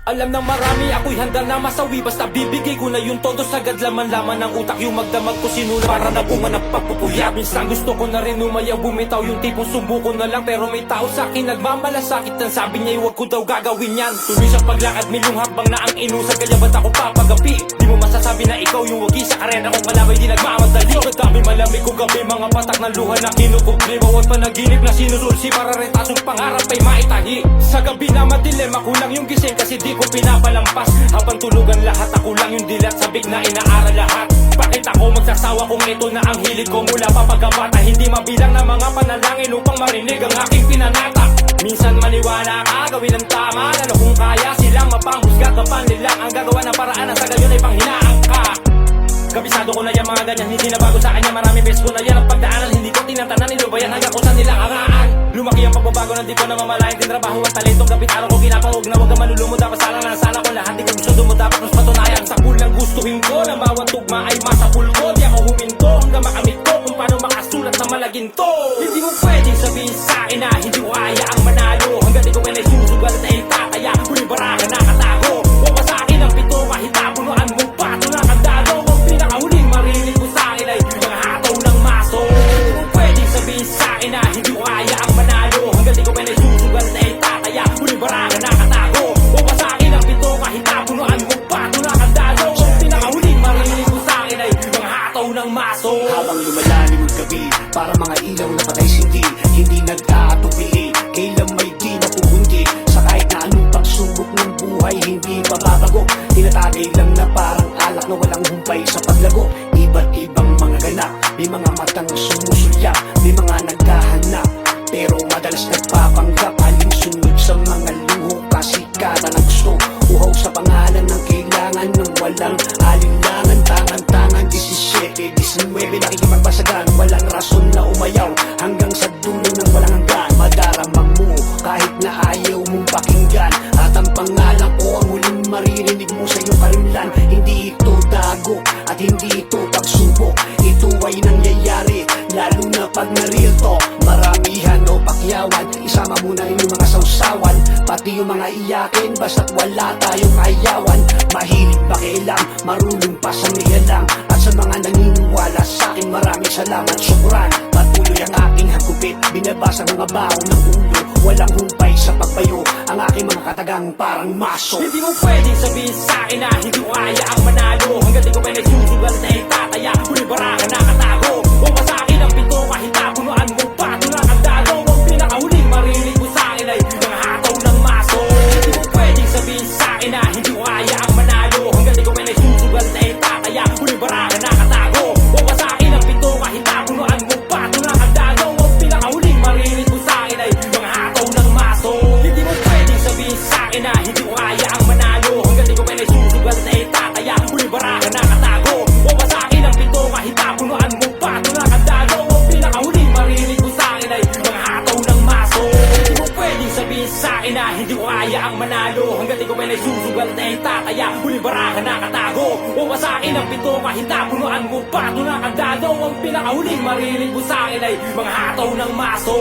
Alam ng marami ako'y handa na masawi, basta bibigay ko na yung todo, sagad laman-laman ng utak yung magdamag ko sinula para na bunga ng pagpupuyat. Minsan gusto ko na rin umayaw, bumitaw, yung tipong subuko na lang, pero may tao sa'kin nagmamalasakit, ang sabi niya huwag ko daw gagawin yan. Tuloy sa paglakad, milong hakbang na ang inusag, kaya ba't ako papagapi? Di mo masasabi na ikaw yung wagi sa karera kong kalabay, di nagmamadali. Kadami malamig ko gabi, mga patak ng luha na kinukubli, bawat panaginip na sinusulsi para retasong pangarap ay maitahi. Sa gabi na madilim, ako lang yung gising kasi di ko pinapalampas. Habang tulugan lahat, ako lang yung dilat, sabik na inaaral lahat. Bakit ako magsasawa kung ito na ang hilig ko mula pa pagkabata? Hindi mabilang na mga panalangin upang marinig ang aking pinanata. Minsan maniwala ka, gawin ang tama, lalo kung kaya silang mapanghusga, kapanlilang ang gagawa ng paraan at sa gayon ay panghinaan ka. Kabisado ko na yan mga ganyan, hindi na bago sa kanya, marami beses ko na yan ang pagdaanan. Hindi ko tinatanan, nilubayan hanggang kung saan nilang hangaan. Lumaki ang pagbabago ng di ko na mamalayan, din trabaho at talento, kapit araw ko ginapangog na huwag ka malulumod. Dapat sana ko lahat, di ko gusto dumod, dapat mas patunayan. Sa kulang gustuhin ko, na bawat tugma ay masapul ko. Di ako huminto hanggang makamit ko kung paano makasulat na malaginto. Hindi mo pwedeng sabihin sa'kin na hindi ko kaya ang manalo, hanggang di ko may nasusugal at ay tataya. Huli baraka nakatago, huwag pa sa'kin ang pito, kahit tapunuan mo pato na kandado. Ang pinakahuling marinig ko sa'kin ay mga hataw ng maso. Hindi mo pwedeng sabihin sa'kin na hindi ko kaya ang manalo, hanggang di ko may nasusugal at ay tataya. Huli baraka nakatago, huwag pa sa'kin ang pito, kahit tapunuan mo pato na kandado. Ang pinakahuling marinig ko sa'kin ay mga hataw ng maso. Habang lumalalim ang gabi, para mga ilaw na patay sindi, hindi nag-aatubili, kailan may di napupundi. Sa kahit na anong pagsubok ng buhay, hindi pababago. Tinatagay lang na parang alak na walang humpay sa paglago. Iba't ibang mga ganap, may mga matang sumusulyak, may mga naghahanap, pero madalas nagpapanggap. Alinsunod sa mga luho, kasikatan ang gusto, uhaw sa pangalan ng kailangan ng walang alinlangan. Tangan-tangan, 17, 19, nakikipagbasagan, walang rason na umayaw, hanggang sa dulo ng walang hanggan. Madarama mo kahit na ayaw mong pakinggan, at ang pangalan ko ang huling maririnig mo sa iyong karimlan. Hindi ito dago at hindi ito pagsubok, ito ay nangyayari lalo na pag na-real talk. Maramihan o pakyawan, isama mo na yung mga sausawan, pati yung mga iyakin, basta't wala tayong ayawan. Mahilig makialam, marunong pa sa mihalang, at sa mga naniniwala sa'kin, maraming salamat, syukran. Patuloy ang aking hagupit, binabasa mga baon ng ulo, walang humpay sa pagbayo, ang aking mga katagang parang maso. Hindi mo pwedeng sabihin sa'kin na hindi ko kaya ang manalo, hanggang di ko may nagsusugal na itataya. Huli baraka nakatago, huwag pa sa'kin ang pito, kahit tapunuan mo pato na kandado. Ang pinakahuling marinig ko sa'kin ay mga hataw ng maso. Hindi mo pwedeng sabihin sa'kin na hindi ko kaya ang manalo, hanggang di ko may nagsusugal na itataya. Huli baraka nakatago, huwag pa sa'kin ang pito, kahit tapunuan mo pato na kandado. Ang pinakahuling marinig ko sa'kin ay mga hataw ng maso. Hindi mo pwedeng sabihin sa'kin na hindi ko kaya ang manalo, hanggang di ko may nagsusugal na itataya. Huli baraka nakatago, huwag pa sa'kin ang pito, kahit tapunuan mo pato na kandado. Ang pinakahuling marinig ko sa'kin ay mga hataw ng maso. Hindi mo pwedeng sabihin sa'kin na hindi ko kaya ang manalo, hanggang di ko may nagsusugal na itataya. Huli baraka nakatago, huwag pa sa'kin ang pito, kahit tapunuan mo pato na kandado. Ang pinakahuling marinig ko sa'kin ay mga hataw ng maso.